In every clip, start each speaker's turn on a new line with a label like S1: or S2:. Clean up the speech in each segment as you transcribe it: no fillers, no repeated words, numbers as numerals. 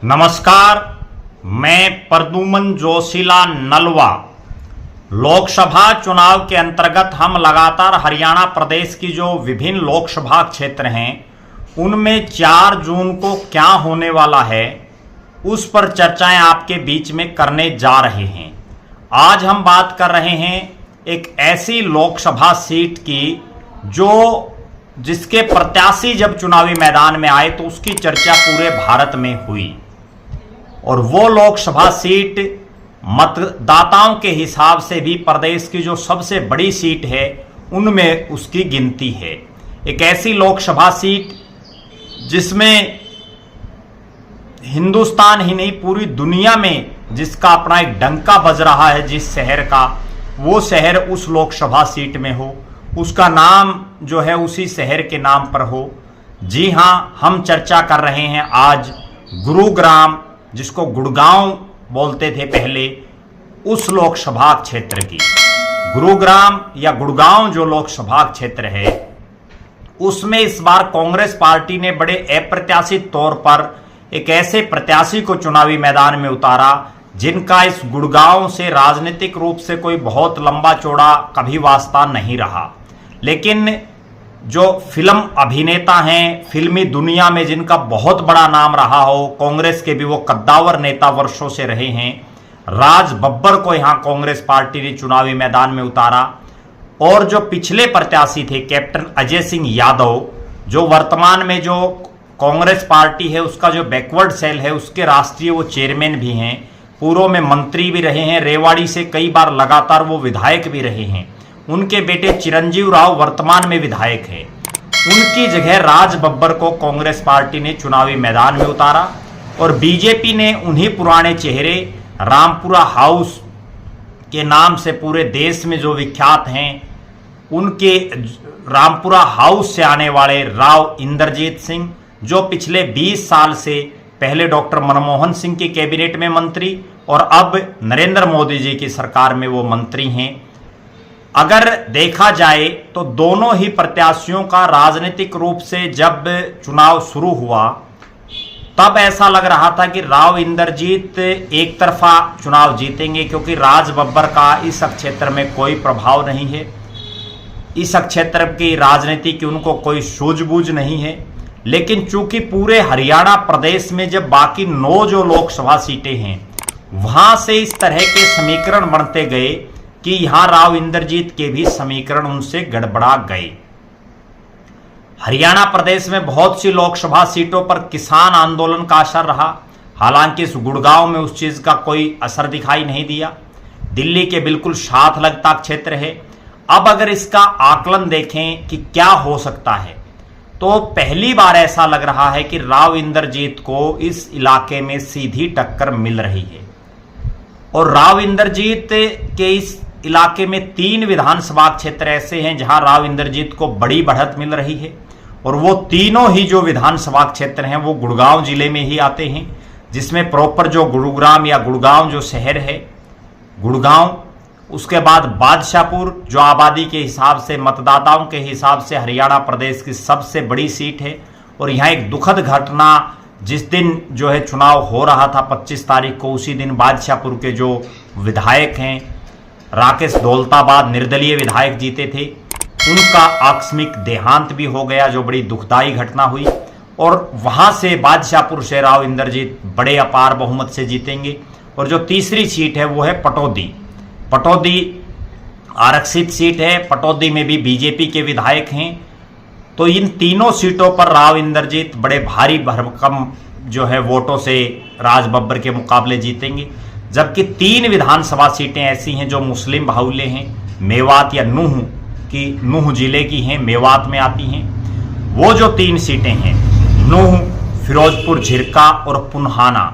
S1: नमस्कार, मैं प्रद्युमन जोशीला नलवा। लोकसभा चुनाव के अंतर्गत हम लगातार हरियाणा प्रदेश की जो विभिन्न लोकसभा क्षेत्र हैं उनमें 4 जून को क्या होने वाला है उस पर चर्चाएं आपके बीच में करने जा रहे हैं। आज हम बात कर रहे हैं एक ऐसी लोकसभा सीट की जिसके प्रत्याशी जब चुनावी मैदान में आए तो उसकी चर्चा पूरे भारत में हुई और वो लोकसभा सीट मतदाताओं के हिसाब से भी प्रदेश की जो सबसे बड़ी सीट है उनमें उसकी गिनती है। एक ऐसी लोकसभा सीट जिसमें हिंदुस्तान ही नहीं पूरी दुनिया में जिसका अपना एक डंका बज रहा है, जिस शहर का, वो शहर उस लोकसभा सीट में हो, उसका नाम जो है उसी शहर के नाम पर हो। जी हां, हम चर्चा कर रहे हैं आज गुरुग्राम, जिसको गुड़गांव बोलते थे पहले, उस लोकसभा क्षेत्र की। गुरुग्राम या गुड़गांव जो लोकसभा क्षेत्र है उसमें इस बार कांग्रेस पार्टी ने बड़े अप्रत्याशित तौर पर एक ऐसे प्रत्याशी को चुनावी मैदान में उतारा जिनका इस गुड़गांव से राजनीतिक रूप से कोई बहुत लंबा चौड़ा कभी वास्ता नहीं रहा, लेकिन जो फिल्म अभिनेता हैं, फिल्मी दुनिया में जिनका बहुत बड़ा नाम रहा हो, कांग्रेस के भी वो कद्दावर नेता वर्षों से रहे हैं, राज बब्बर को यहां कांग्रेस पार्टी ने चुनावी मैदान में उतारा। और जो पिछले प्रत्याशी थे कैप्टन अजय सिंह यादव, जो वर्तमान में जो कांग्रेस पार्टी है उसका जो बैकवर्ड सेल है उसके राष्ट्रीय वो चेयरमैन भी हैं, पूर्व में मंत्री भी रहे हैं, रेवाड़ी से कई बार लगातार वो विधायक भी रहे हैं। उनके बेटे चिरंजीव राव वर्तमान में विधायक हैं। उनकी जगह राज बब्बर को कांग्रेस पार्टी ने चुनावी मैदान में उतारा और बीजेपी ने उन्हीं पुराने चेहरे, रामपुरा हाउस के नाम से पूरे देश में जो विख्यात हैं, उनके रामपुरा हाउस से आने वाले राव इंद्रजीत सिंह, जो पिछले 20 साल से पहले डॉक्टर मनमोहन सिंह के कैबिनेट में मंत्री और अब नरेंद्र मोदी जी की सरकार में वो मंत्री हैं। अगर देखा जाए तो दोनों ही प्रत्याशियों का राजनीतिक रूप से जब चुनाव शुरू हुआ तब ऐसा लग रहा था कि राव इंद्रजीत एक तरफा चुनाव जीतेंगे, क्योंकि राज बब्बर का इस क्षेत्र में कोई प्रभाव नहीं है, इस क्षेत्र की राजनीति की उनको कोई सूझबूझ नहीं है। लेकिन चूंकि पूरे हरियाणा प्रदेश में जब बाकी 9 जो लोकसभा सीटें हैं वहां से इस तरह के समीकरण बनते गए कि यहां राव इंद्रजीत के भी समीकरण उनसे गड़बड़ा गए। हरियाणा प्रदेश में बहुत सी लोकसभा सीटों पर किसान आंदोलन का असर रहा, हालांकि इस गुड़गांव में उस चीज का कोई असर दिखाई नहीं दिया। दिल्ली के बिल्कुल साथ लगता क्षेत्र है। अब अगर इसका आकलन देखें कि क्या हो सकता है तो पहली बार ऐसा लग रहा है कि राव इंद्रजीत को इस इलाके में सीधी टक्कर मिल रही है। और राव इंद्रजीत के इस इलाके में 3 विधानसभा क्षेत्र ऐसे हैं जहां राव इंद्रजीत को बड़ी बढ़त मिल रही है और वो तीनों ही जो विधानसभा क्षेत्र हैं वो गुड़गांव जिले में ही आते हैं, जिसमें प्रॉपर जो गुरुग्राम या गुड़गांव जो शहर है गुड़गांव, उसके बाद बादशाहपुर जो आबादी के हिसाब से, मतदाताओं के हिसाब से हरियाणा प्रदेश की सबसे बड़ी सीट है। और यहाँ एक दुखद घटना, जिस दिन जो है चुनाव हो रहा था 25 तारीख को, उसी दिन बादशाहपुर के जो विधायक हैं राकेश दौलताबाद, निर्दलीय विधायक जीते थे, उनका आकस्मिक देहांत भी हो गया, जो बड़ी दुखदाई घटना हुई। और वहां से बादशाहपुर से राव इंद्रजीत बड़े अपार बहुमत से जीतेंगे। और जो तीसरी सीट है वो है पटौदी आरक्षित सीट है, पटौदी में भी बीजेपी के विधायक हैं। तो इन तीनों सीटों पर राव इंद्रजीत बड़े भारी भरकम जो है वोटों से राज बब्बर के मुकाबले जीतेंगे। जबकि 3 विधानसभा सीटें ऐसी हैं जो मुस्लिम बाहुल्य हैं, मेवात या नूह जिले की हैं, मेवात में आती हैं। वो जो 3 सीटें हैं, नूह, फिरोजपुर झिरका और पुन्हाना,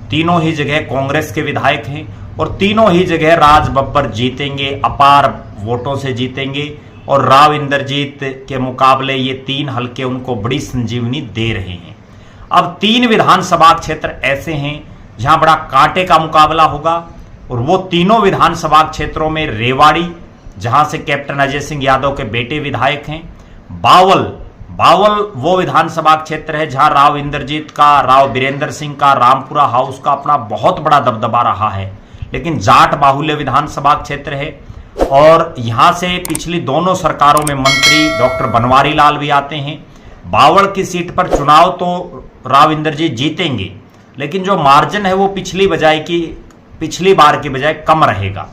S1: तीनों ही जगह कांग्रेस के विधायक हैं और तीनों ही जगह राज बब्बर जीतेंगे, अपार वोटों से जीतेंगे। और राव इंद्रजीत के मुकाबले ये 3 हलके उनको बड़ी संजीवनी दे रहे हैं। अब 3 विधानसभा क्षेत्र ऐसे हैं जहां बड़ा कांटे का मुकाबला होगा और वो तीनों विधानसभा क्षेत्रों में रेवाड़ी, जहां से कैप्टन अजय सिंह यादव के बेटे विधायक हैं, बावल बावल वो विधानसभा क्षेत्र है जहां राव इंद्रजीत का, राव बीरेंद्र सिंह का, रामपुरा हाउस का अपना बहुत बड़ा दबदबा रहा है, लेकिन जाट बाहुल्य विधानसभा क्षेत्र है। और यहां से पिछली दोनों सरकारों में मंत्री डॉक्टर बनवारी लाल भी आते हैं। बावल की सीट पर चुनाव तो राव इंद्रजीत जीतेंगे, लेकिन जो मार्जिन है वो पिछली बार की बजाय कम रहेगा।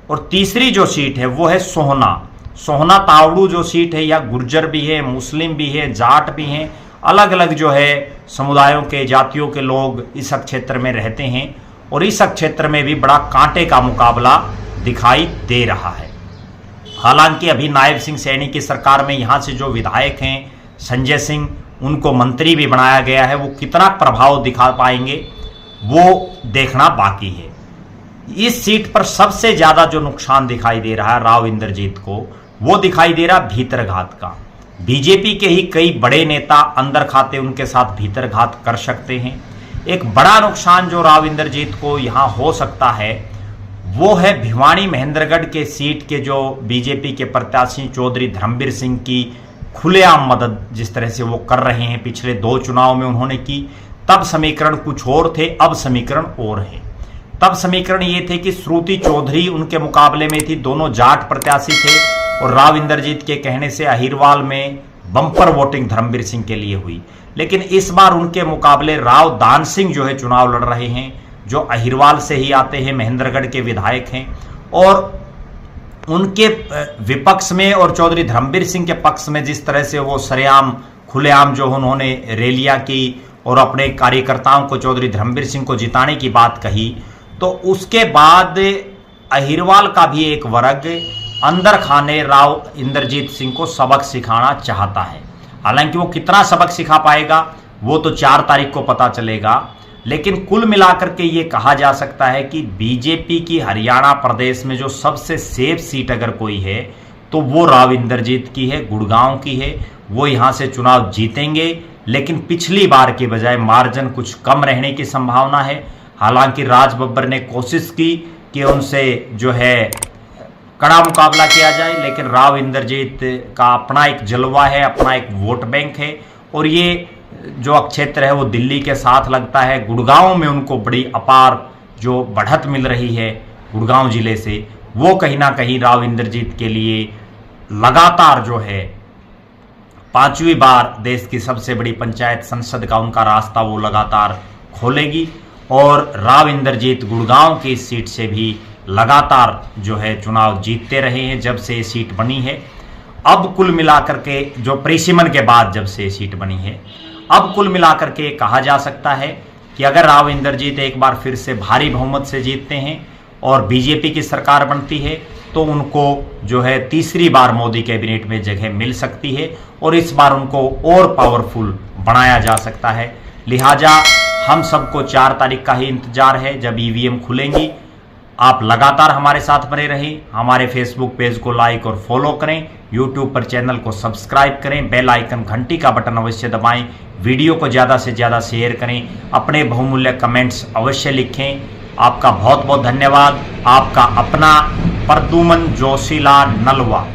S1: और तीसरी जो सीट है वो है सोहना तावड़ू जो सीट है, या गुर्जर भी है, मुस्लिम भी है, जाट भी हैं, अलग अलग जो है समुदायों के, जातियों के लोग इस क्षेत्र में रहते हैं। और इस क्षेत्र में भी बड़ा कांटे का मुकाबला दिखाई दे रहा है। हालांकि अभी नायब सिंह सैनी की सरकार में यहाँ से जो विधायक हैं संजय सिंह, उनको मंत्री भी बनाया गया है। वो कितना प्रभाव दिखा पाएंगे वो देखना बाकी है। इस सीट पर सबसे ज्यादा जो नुकसान दिखाई दे रहा है राव इंद्रजीत को, वो दिखाई दे रहा भीतरघात का। बीजेपी के ही कई बड़े नेता अंदर खाते उनके साथ भीतरघात कर सकते हैं। एक बड़ा नुकसान जो राव इंद्रजीत को यहां हो सकता है वो है भिवानी महेंद्रगढ़ के सीट के जो बीजेपी के प्रत्याशी चौधरी धर्मवीर सिंह की खुलेआम मदद जिस तरह से वो कर रहे हैं, पिछले 2 चुनाव में उन्होंने की। तब समीकरण कुछ और थे, अब समीकरण और है। तब समीकरण ये थे कि श्रुति चौधरी उनके मुकाबले में थी, दोनों जाट प्रत्याशी थे, और राव इंद्रजीत के कहने से अहिरवाल में बम्पर वोटिंग धर्मवीर सिंह के लिए हुई। लेकिन इस बार उनके मुकाबले राव दान सिंह जो है चुनाव लड़ रहे हैं, जो अहिरवाल से ही आते हैं, महेंद्रगढ़ के विधायक हैं। और उनके विपक्ष में और चौधरी धर्मवीर सिंह के पक्ष में जिस तरह से वो सरेआम खुलेआम जो उन्होंने रैलियां की और अपने कार्यकर्ताओं को चौधरी धर्मवीर सिंह को जिताने की बात कही, तो उसके बाद अहिरवाल का भी एक वर्ग अंदर खाने राव इंद्रजीत सिंह को सबक सिखाना चाहता है। हालांकि वो कितना सबक सिखा पाएगा वो तो 4 तारीख को पता चलेगा। लेकिन कुल मिलाकर के ये कहा जा सकता है कि बीजेपी की हरियाणा प्रदेश में जो सबसे सेफ सीट अगर कोई है तो वो राव इंद्रजीत की है, गुड़गांव की है। वो यहाँ से चुनाव जीतेंगे, लेकिन पिछली बार की बजाय मार्जिन कुछ कम रहने की संभावना है। हालांकि राज बब्बर ने कोशिश की कि उनसे जो है कड़ा मुकाबला किया जाए, लेकिन राव इंद्रजीत का अपना एक जलवा है, अपना एक वोट बैंक है। और ये जो क्षेत्र है वो दिल्ली के साथ लगता है। गुड़गांव में उनको बड़ी अपार जो बढ़त मिल रही है गुड़गांव जिले से, वो कहीं ना कहीं राव इंद्रजीत के लिए लगातार जो है 5वीं बार देश की सबसे बड़ी पंचायत संसद का उनका रास्ता वो लगातार खोलेगी। और राव इंद्रजीत गुड़गांव की इस सीट से भी लगातार जो है चुनाव जीतते रहे हैं जब से ये सीट बनी है। अब कुल मिलाकर के जो परिसीमन के बाद जब से ये सीट बनी है, अब कुल मिलाकर के कहा जा सकता है कि अगर राव इंद्रजीत एक बार फिर से भारी बहुमत से जीतते हैं और बीजेपी की सरकार बनती है तो उनको जो है तीसरी बार मोदी कैबिनेट में जगह मिल सकती है और इस बार उनको और पावरफुल बनाया जा सकता है। लिहाजा हम सबको 4 तारीख का ही इंतजार है जब ईवीएम खुलेंगी। आप लगातार हमारे साथ बने रहें, हमारे फेसबुक पेज को लाइक और फॉलो करें, यूट्यूब पर चैनल को सब्सक्राइब करें, बेल आइकन घंटी का बटन अवश्य दबाएं, वीडियो को ज़्यादा से ज़्यादा शेयर करें, अपने बहुमूल्य कमेंट्स अवश्य लिखें। आपका बहुत बहुत धन्यवाद। आपका अपना प्रद्युमन जोशीला नलवा।